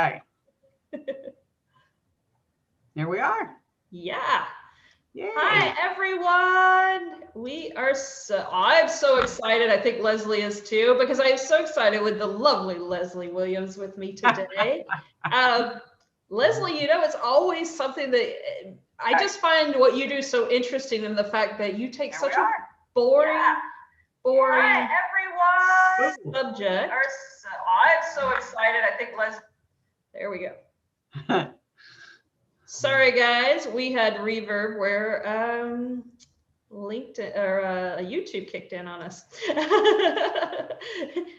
Hi. Here we are. Yeah. Yay. Hi, everyone. I'm so excited. I think Leslie is too, because I am so excited with the lovely Leslie Williams with me today. Leslie, it's always something that I just find what you do so interesting in the fact that you take such a boring Hi, everyone. subject. I'm so excited. I think Leslie. There we go. Sorry, guys. We had reverb where LinkedIn or YouTube kicked in on us.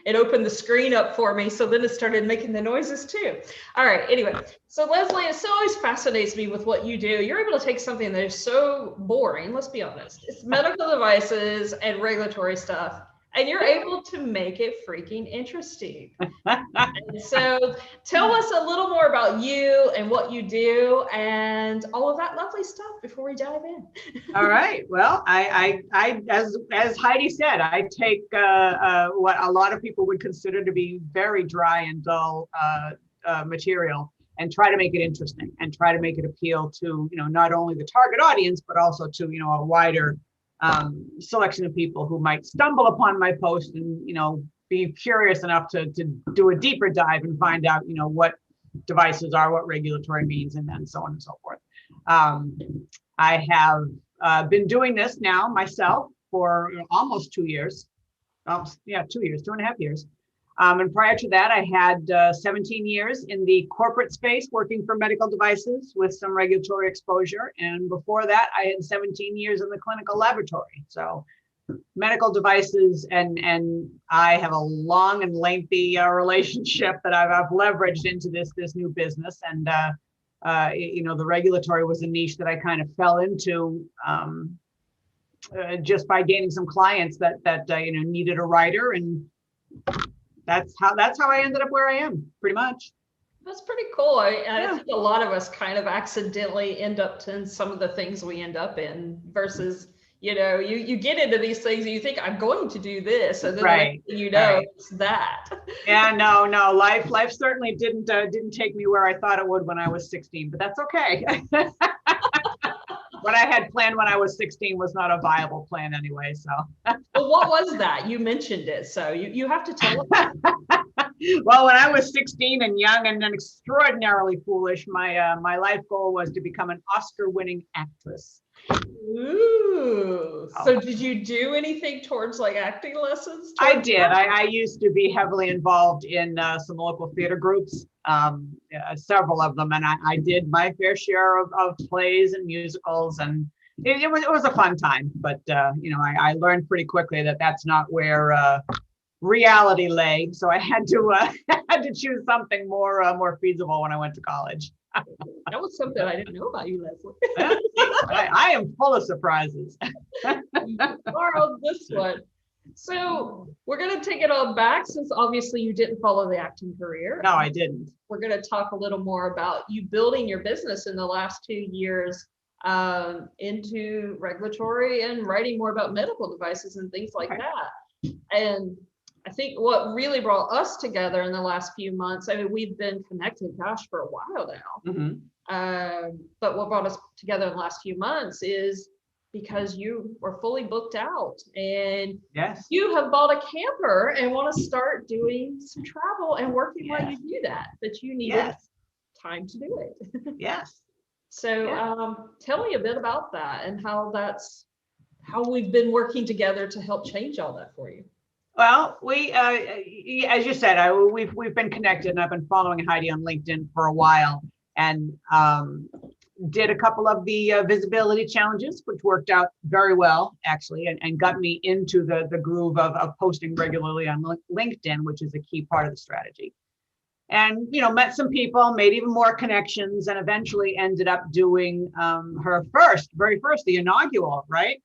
It opened the screen up for me, so then it started making the noises too. All right. Anyway, so Leslie, it always fascinates me with what you do. You're able to take something that is so boring. Let's be honest. It's medical devices and regulatory stuff. And you're able to make it freaking interesting. And so tell us a little more about you and what you do and all of that lovely stuff before we dive in. All right. Well, I as Heidi said, I take what a lot of people would consider to be very dry and dull material and try to make it interesting and try to make it appeal to, not only the target audience, but also to, a wider selection of people who might stumble upon my post and, be curious enough to do a deeper dive and find out, what devices are, what regulatory means, and then so on and so forth. I have been doing this now myself for almost 2 years. 2.5 years. And prior to that, I had 17 years in the corporate space working for medical devices with some regulatory exposure. And before that, I had 17 years in the clinical laboratory. So medical devices and I have a long and lengthy relationship that I've leveraged into this new business. And, the regulatory was a niche that I kind of fell into just by gaining some clients that needed a writer, and that's how I ended up where I am, pretty much. That's pretty cool. I think a lot of us kind of accidentally end up in some of the things we end up in versus, you get into these things and you think I'm going to do this, and then right. It's that. Yeah, no. Life certainly didn't take me where I thought it would when I was 16, but that's okay. What I had planned when I was 16 was not a viable plan anyway. So. Well, what was that? You mentioned it, so you have to tell us. Well, when I was 16 and young and then extraordinarily foolish, my life goal was to become an Oscar-winning actress. Ooh. So did you do anything towards like acting lessons? I did. I used to be heavily involved in some local theater groups, several of them, and I did my fair share of plays and musicals, and it was a fun time. But I learned pretty quickly that that's not where reality lay. So I had to choose something more feasible when I went to college. That was something I didn't know about you, Leslie. I am full of surprises. You are on this one. So we're going to take it all back, since obviously you didn't follow the acting career. No, I didn't. We're going to talk a little more about you building your business in the last 2 years into regulatory and writing more about medical devices and things like that. And I think what really brought us together in the last few months, we've been connected, for a while now. Mm-hmm. But what brought us together in the last few months is because you were fully booked out and you have bought a camper and want to start doing some travel and working while you do that, but you needed time to do it. Yes. So tell me a bit about that and how we've been working together to help change all that for you. Well, we, as you said, we've been connected, and I've been following Heidi on LinkedIn for a while, and did a couple of the visibility challenges, which worked out very well, actually, and got me into the groove of posting regularly on LinkedIn, which is a key part of the strategy. And met some people, made even more connections, and eventually ended up doing her very first, the inaugural, right?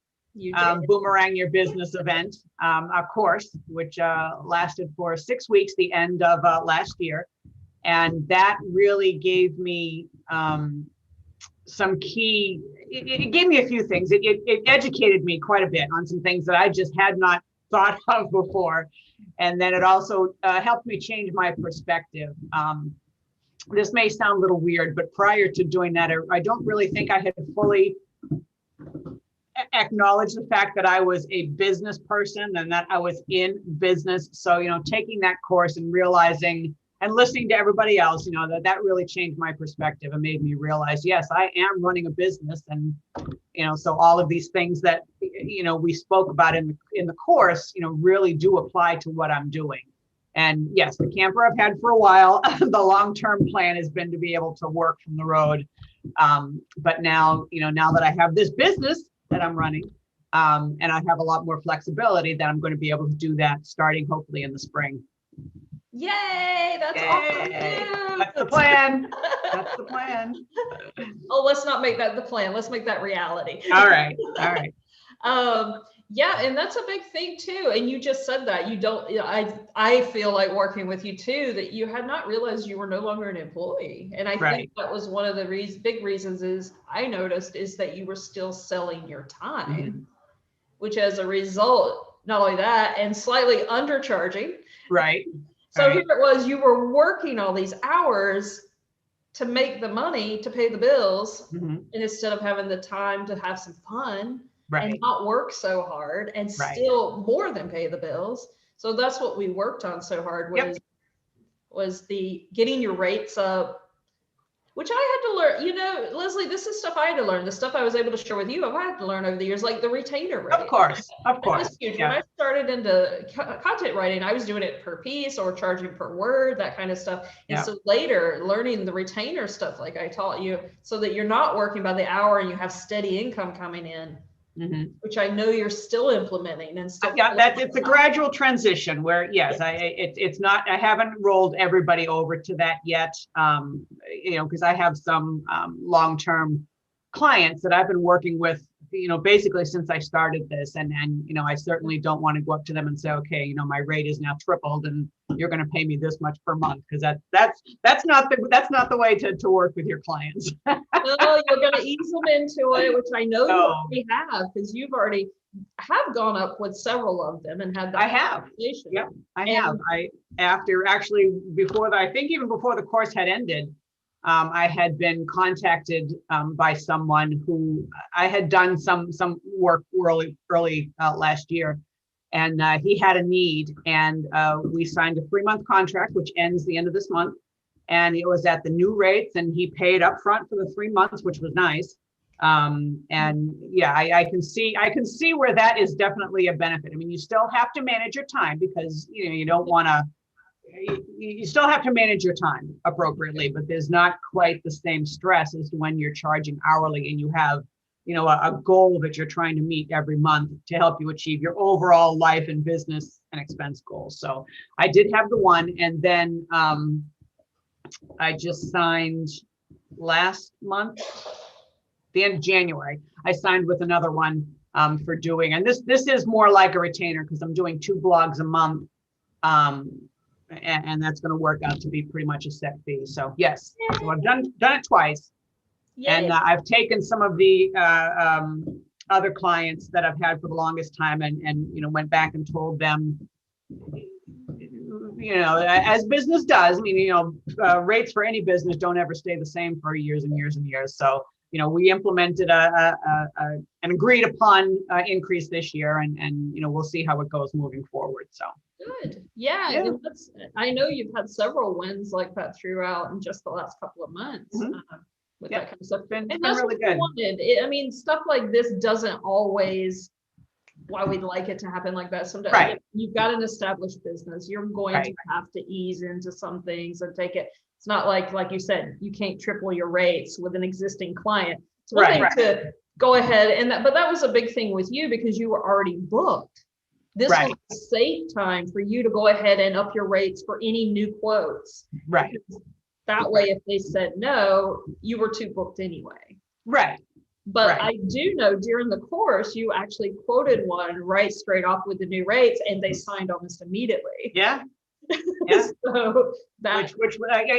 Boomerang Your Business event, a course, which lasted for 6 weeks, the end of last year. And that really gave me some key, it gave me a few things. It educated me quite a bit on some things that I just had not thought of before. And then it also helped me change my perspective. this may sound a little weird, but prior to doing that, I don't really think I had fully acknowledged the fact that I was a business person and that I was in business. So, taking that course and realizing and listening to everybody else, that really changed my perspective and made me realize, yes, I am running a business. And, so all of these things that, we spoke about in the course, really do apply to what I'm doing. And yes, the camper I've had for a while. The long-term plan has been to be able to work from the road. But now, now that I have this business that I'm running, and I have a lot more flexibility, that I'm going to be able to do that starting hopefully in the spring. Yay, that's awesome. That's the plan. That's the plan. Oh, let's not make that the plan. Let's make that reality. All right. Yeah, and that's a big thing too. And you just said that you don't, I feel like working with you too, that you had not realized you were no longer an employee. And I think that was one of the big reasons is I noticed is that you were still selling your time, which as a result, not only that, and slightly undercharging. Right. So here it was, you were working all these hours to make the money to pay the bills, and instead of having the time to have some fun and not work so hard and still more than pay the bills. So that's what we worked on so hard was the getting your rates up, which I had to learn. Leslie, this is stuff I had to learn. The stuff I was able to share with you, I had to learn over the years, like the retainer rate. Of course. That was huge. When I started into content writing, I was doing it per piece or charging per word, that kind of stuff. And so later, learning the retainer stuff, like I taught you, so that you're not working by the hour and you have steady income coming in. Which I know you're still implementing and stuff. It's a gradual transition where it's not. I haven't rolled everybody over to that yet. Because I have some long-term clients that I've been working with, basically since I started this, and I certainly don't want to go up to them and say, okay, my rate is now tripled and you're going to pay me this much per month, because that's not the way to work with your clients. No, you're going to ease them into it, which I know you already have, because you've already have gone up with several of them and had that. I have. Yep, I have. I think even before the course had ended, I had been contacted by someone who I had done some work early last year, and he had a need, and we signed a 3-month contract, which ends the end of this month, and it was at the new rates, and he paid up front for the 3 months, which was nice. And I can see where that is definitely a benefit. I mean, you still have to manage your time, because you don't want to. You still have to manage your time appropriately, but there's not quite the same stress as to when you're charging hourly and you have, a goal that you're trying to meet every month to help you achieve your overall life and business and expense goals. So I did have the one, and then I just signed last month, the end of January, I signed with another one for doing, and this is more like a retainer, because I'm doing 2 blogs a month. And that's going to work out to be pretty much a set fee. So yes, so I've done it twice. Yay. And I've taken some of the other clients that I've had for the longest time and went back and told them, as business does. I mean, rates for any business don't ever stay the same for years and years and years. So we implemented an agreed upon increase this year, and we'll see how it goes moving forward. So. Good. Yeah. And I know you've had several wins like that throughout in just the last couple of months with that kind of stuff. And that's really good. I mean, stuff like this doesn't always why we'd like it to happen like that. Sometimes you've got an established business. You're going to have to ease into some things and take it. It's not like you said, you can't triple your rates with an existing client. It's one thing to go ahead but that was a big thing with you because you were already booked. This was a safe time for you to go ahead and up your rates for any new quotes. Right. That way, if they said no, you were too booked anyway. Right. But I do know during the course, you actually quoted one right straight off with the new rates, and they signed almost immediately. Yeah. Yeah. So that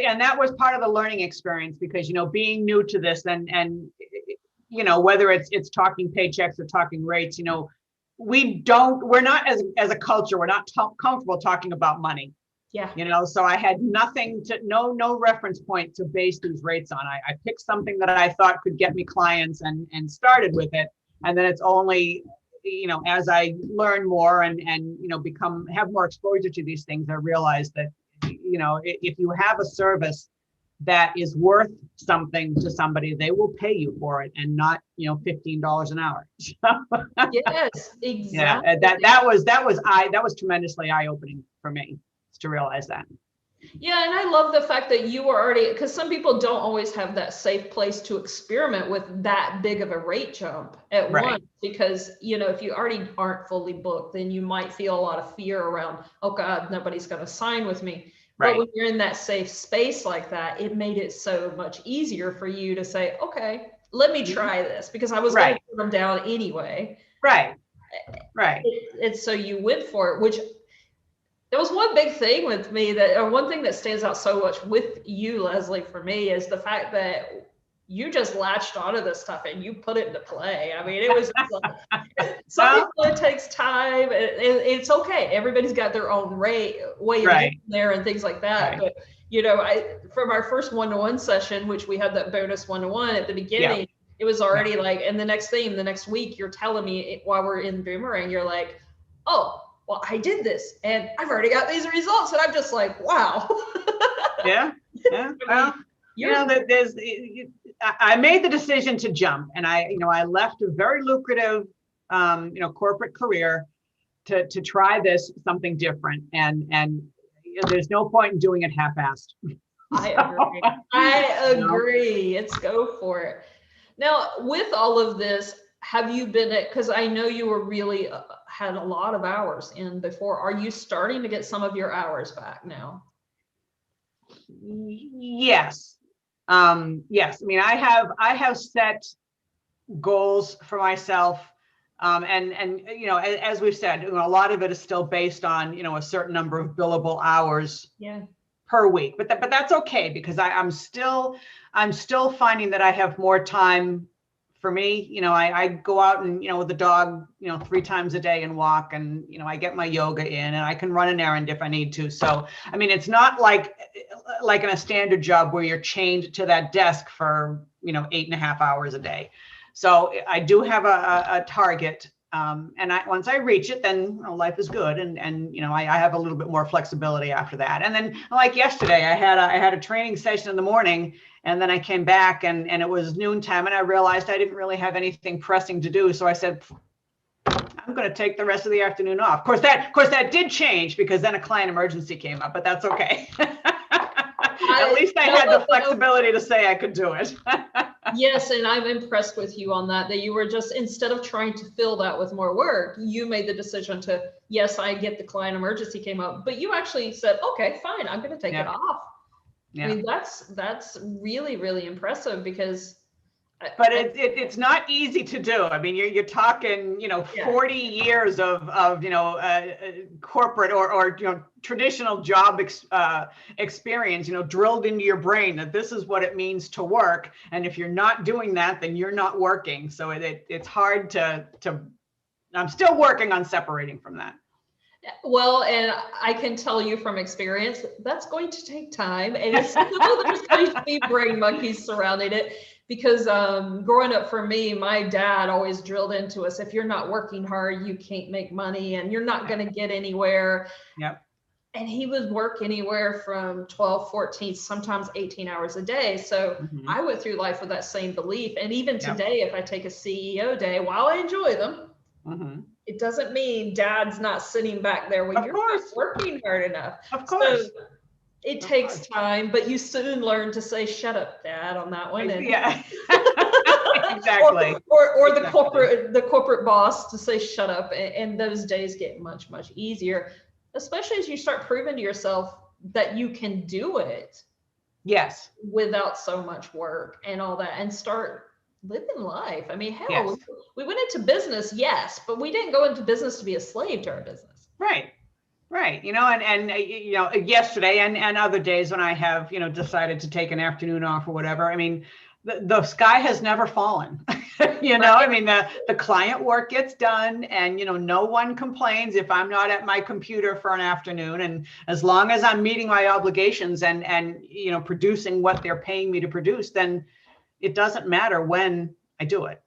and that was part of the learning experience, because being new to this and whether it's talking paychecks or talking rates, we're not as a culture, we're not comfortable talking about money. Yeah. So I had nothing to, no reference point to base these rates on. I picked something that I thought could get me clients and started with it. And then it's only, as I learn more and have more exposure to these things, I realized that, if you have a service that is worth something to somebody, they will pay you for it, and not, $15 an hour. Yes, Yeah, exactly. that was tremendously eye-opening for me to realize that. Yeah, and I love the fact that you were already, because some people don't always have that safe place to experiment with that big of a rate jump at Right. once, because, if you already aren't fully booked, then you might feel a lot of fear around, oh God, nobody's going to sign with me. Right. But when you're in that safe space like that, it made it so much easier for you to say, okay, let me try this, because I was going to turn them down anyway. Right. And so you went for it, which there was one big thing with me or one thing that stands out so much with you, Leslie, for me, is the fact that you just latched onto this stuff and you put it into play. I mean, it was just like, some people, it takes time, and it's okay. Everybody's got their own way of getting there and things like that. But, from our first one-to-one session, which we had that bonus one-to-one at the beginning, it was already like, and the next week, you're telling me while we're in Boomerang, you're like, oh, well, I did this and I've already got these results. And I'm just like, wow. Yeah. Well, I made the decision to jump, and I left a very lucrative, corporate career to try something different. And there's no point in doing it half-assed. I agree. Let's go for it. Now, with all of this, have you been because I know you were really had a lot of hours in before. Are you starting to get some of your hours back now? Yes. Yes. I mean, I have set goals for myself. And as we've said, a lot of it is still based on, a certain number of billable hours per week, but that's okay, because I'm still finding that I have more time for me. I go out and, with the dog, 3 times a day and walk, and, I get my yoga in, and I can run an errand if I need to. So, I mean, it's not like in a standard job where you're chained to that desk for, 8.5 hours a day. So I do have a target. And once I reach it, then life is good. And I have a little bit more flexibility after that. And then, like yesterday, I had a training session in the morning, and then I came back and it was noontime, and I realized I didn't really have anything pressing to do. So I said, I'm going to take the rest of the afternoon off. Of course, that did change, because then a client emergency came up, but that's okay. At least I had the flexibility to say I could do it. Yes, and I'm impressed with you on that you were just, instead of trying to fill that with more work, you made the decision to, yes, I get the client emergency came up, but you actually said, okay, fine, I'm going to take it off. Yeah. I mean, that's really, really impressive, because but it's not easy to do. I mean, you're talking, 40 years of corporate or traditional job experience, drilled into your brain that this is what it means to work. And if you're not doing that, then you're not working. So it's hard to. I'm still working on separating from that. Well, and I can tell you from experience, that's going to take time, and there's going to be brain monkeys surrounding it. Because growing up for me, my dad always drilled into us, if you're not working hard, you can't make money, and you're not going to get anywhere. Yep. And he would work anywhere from 12, 14, sometimes 18 hours a day. So I went through life with that same belief. And even today, if I take a CEO day, while I enjoy them, it doesn't mean dad's not sitting back there when you're not working hard enough. Of course. So, it takes time, but you soon learn to say, shut up, Dad, on that one. And yeah, exactly. Or the corporate boss to say, shut up. And those days get much, much easier, especially as you start proving to yourself that you can do it. Yes. Without so much work and all that, and start living life. I mean, hell, we went into business, yes, but we didn't go into business to be a slave to our business. Right. Right. And yesterday and other days when I have, decided to take an afternoon off or whatever, I mean, the sky has never fallen. I mean, the client work gets done, and no one complains if I'm not at my computer for an afternoon. And as long as I'm meeting my obligations and producing what they're paying me to produce, then it doesn't matter when I do it.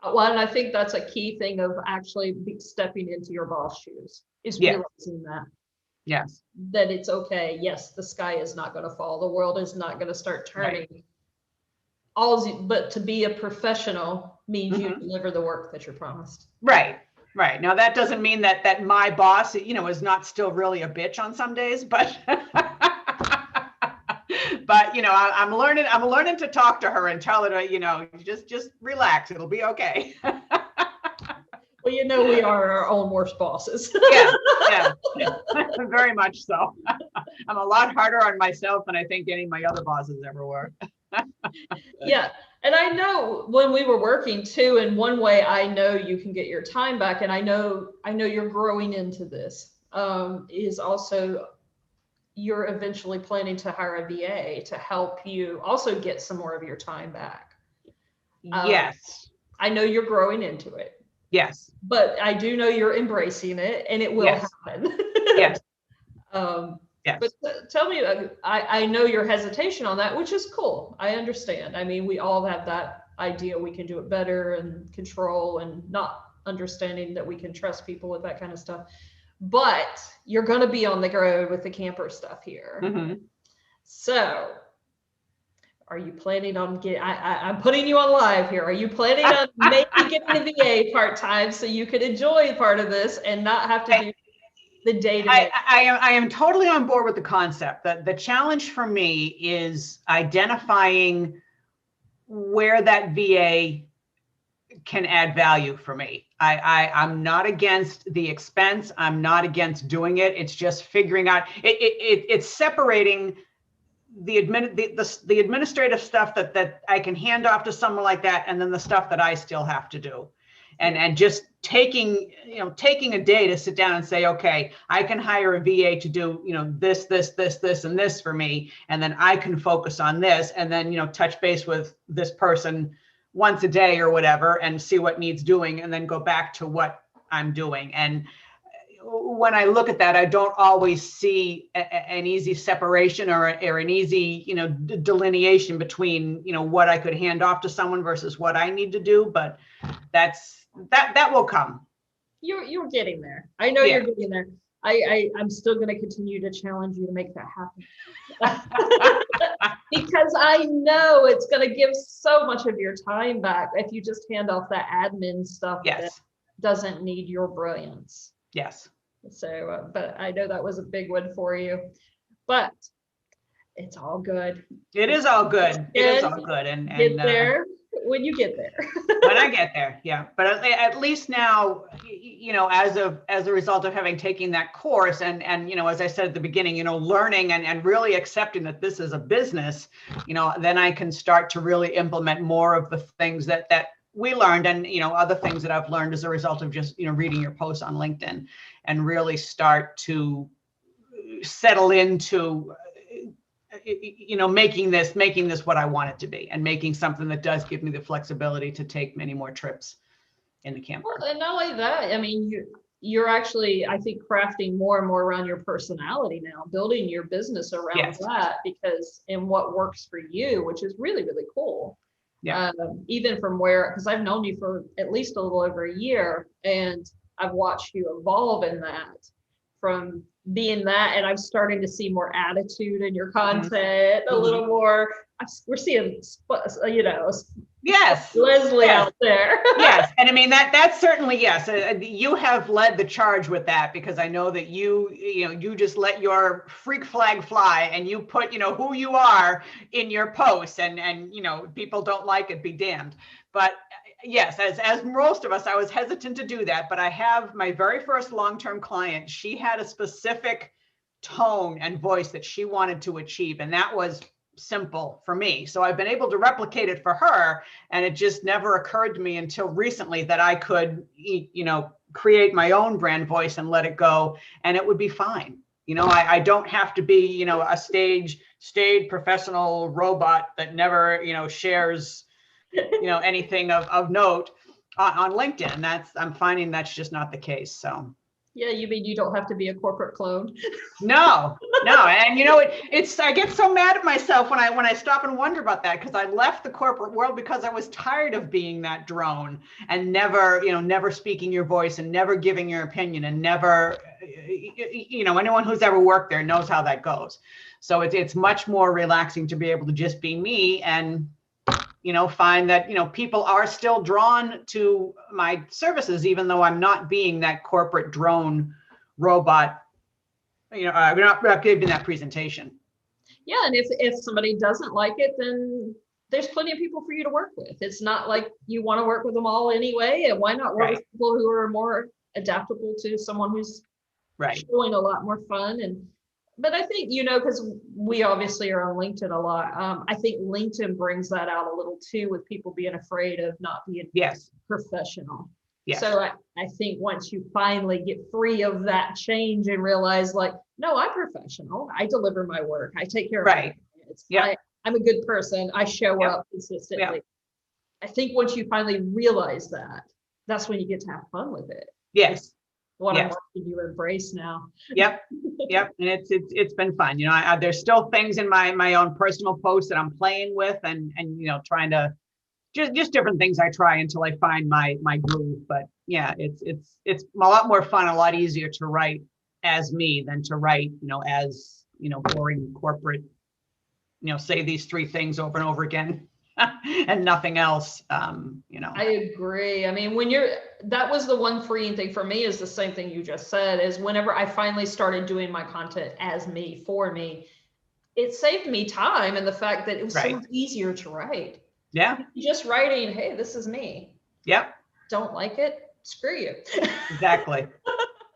Well, and I think that's a key thing of actually stepping into your boss shoes, is realizing that. Yes. That it's okay. Yes, the sky is not going to fall. The world is not going to start turning. Right. But to be a professional means you deliver the work that you're promised. Right. Right. Now, that doesn't mean that my boss, is not still really a bitch on some days, but I'm learning to talk to her and tell her to, just relax. It'll be okay. Well, we are our own worst bosses. Yeah, very much so. I'm a lot harder on myself than I think any of my other bosses ever were. Yeah. And I know when we were working too, in one way, I know you can get your time back. And I know you're growing into this, is also you're eventually planning to hire a VA to help you also get some more of your time back. Yes. I know you're growing into it. Yes. But I do know you're embracing it, and it will happen. Yes. Yes. But tell me, I know your hesitation on that, which is cool. I understand. I mean, we all have that idea we can do it better and control, and not understanding that we can trust people with that kind of stuff. But you're going to be on the road with the camper stuff here. Mm-hmm. So are you planning on I'm putting you on live here. Are you planning on maybe getting the VA part-time so you could enjoy part of this and not have to do the day-to-day? I am totally on board with the concept. The challenge for me is identifying where that VA can add value for me. I'm not against the expense. I'm not against doing it. It's just figuring out, it's separating the administrative stuff that I can hand off to someone like that, and then the stuff that I still have to do. And just taking a day to sit down and say, okay, I can hire a VA to do, this, and this for me. And then I can focus on this, and then, touch base with this person once a day or whatever, and see what needs doing, and then go back to what I'm doing. And when I look at that, I don't always see an easy separation or an easy, delineation between, what I could hand off to someone versus what I need to do. But that will come. You're getting there. I know you're getting there. I'm still going to continue to challenge you to make that happen. Because I know it's going to give so much of your time back if you just hand off that admin stuff that doesn't need your brilliance. Yes. So, but I know that was a big one for you, but it's all good. It is all good. It is all good. And get there when you get there. When I get there, yeah. But at least now, as a result of having taken that course, and as I said at the beginning, learning and really accepting that this is a business, then I can start to really implement more of the things that we learned, and other things that I've learned as a result of just reading your posts on LinkedIn, and really start to settle into making this what I want it to be, and making something that does give me the flexibility to take many more trips in the camper. Well, and not only that, I mean, you're actually, I think, crafting more and more around your personality now, building your business around that, and what works for you, which is really, really cool. Yeah. Even from because I've known you for at least a little over a year, and I've watched you evolve in that, from being that, and I'm starting to see more attitude in your content, a little more. We're seeing, Leslie out there. Yes, and I mean that's certainly you have led the charge with that, because I know that you just let your freak flag fly, and you put who you are in your posts, and people don't like it, be damned. But yes, as most of us, I was hesitant to do that, but I have my very first long-term client. She had a specific tone and voice that she wanted to achieve, and that was simple for me. So I've been able to replicate it for her, and it just never occurred to me until recently that I could, create my own brand voice and let it go, and it would be fine. I don't have to be, a staid professional robot that never, shares, anything of note on LinkedIn. I'm finding that's just not the case. So. Yeah, you mean you don't have to be a corporate clone? No. And I get so mad at myself when I stop and wonder about that, because I left the corporate world because I was tired of being that drone and never speaking your voice and never giving your opinion and never, anyone who's ever worked there knows how that goes. So it's much more relaxing to be able to just be me and, find that, people are still drawn to my services, even though I'm not being that corporate drone robot, we're not giving that presentation. Yeah, and if somebody doesn't like it, then there's plenty of people for you to work with. It's not like you want to work with them all anyway, and why not work with people who are more adaptable to someone who's showing a lot more fun. But I think, because we obviously are on LinkedIn a lot. I think LinkedIn brings that out a little too, with people being afraid of not being professional. Yes. So I think once you finally get free of that change and realize, like, no, I'm professional. I deliver my work. I take care of my clients. I'm a good person. I show up consistently. I think once you finally realize that, that's when you get to have fun with it. Yes. What I'm watching you embrace now. Yep. And it's been fun. There's still things in my own personal posts that I'm playing with and trying to just different things I try until I find my groove. But yeah, it's a lot more fun, a lot easier to write as me than to write, as, boring corporate, say these 3 things over and over again and nothing else. I agree. I mean, that was the one freeing thing for me, is the same thing you just said, is whenever I finally started doing my content as me, for me, it saved me time, and the fact that it was so much easier to write. Yeah. Just writing, hey, this is me. Yep. Don't like it? Screw you.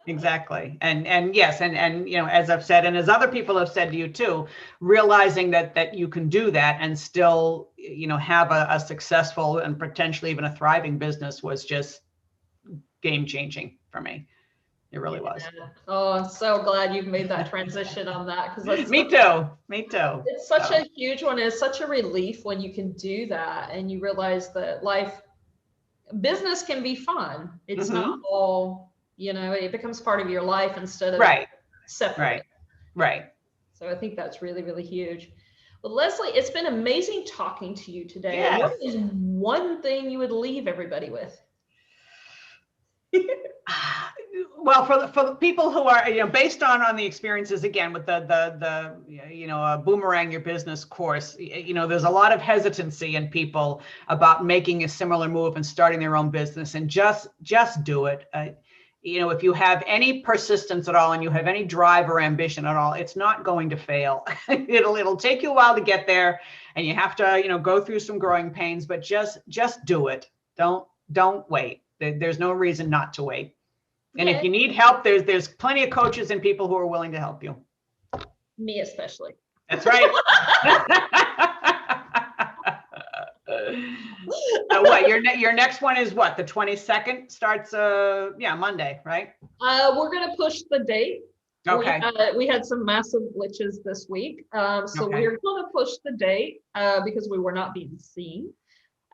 Exactly. And yes, and as I've said, and as other people have said to you too, realizing that you can do that and still, have a successful and potentially even a thriving business was just game changing for me. It really was. Oh, I'm so glad you've made that transition on that, because me too. It's such a huge one. It's such a relief when you can do that and you realize that business can be fun. It's not all, it becomes part of your life instead of separate. Right. So I think that's really, really huge. Well, Leslie, it's been amazing talking to you today. Yes. What is one thing you would leave everybody with? Well, for the people who are, based on the experiences, again, with the Boomerang Your Business course, there's a lot of hesitancy in people about making a similar move and starting their own business, and just do it. If you have any persistence at all and you have any drive or ambition at all, it's not going to fail. It'll take you a while to get there, and you have to, go through some growing pains, but just do it. Don't wait. There's no reason not to wait. And if you need help, there's plenty of coaches and people who are willing to help you. Me especially. That's right. What your next one is what? The 22nd starts Monday, right? We're gonna push the date. Okay. We had some massive glitches this week. So we're gonna push the date because we were not being seen.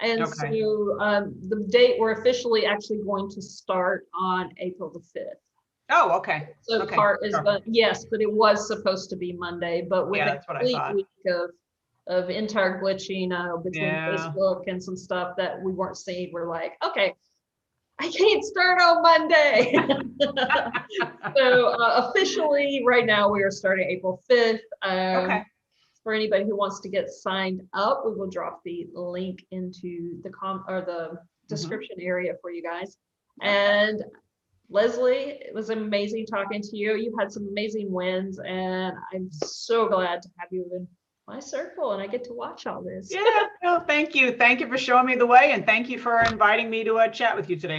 And so the date we're officially actually going to start on April the 5th. Oh, okay. So part is yes, but it was supposed to be Monday, but with a complete week of entire glitching between Facebook and some stuff that we weren't seeing, we're like, okay, I can't start on Monday. So officially right now we are starting April 5th. For anybody who wants to get signed up, we will drop the link into the description area for you guys. And Leslie, it was amazing talking to you. You've had some amazing wins, and I'm so glad to have you in my circle and I get to watch all this. Yeah, no, thank you. Thank you for showing me the way, and thank you for inviting me to chat with you today.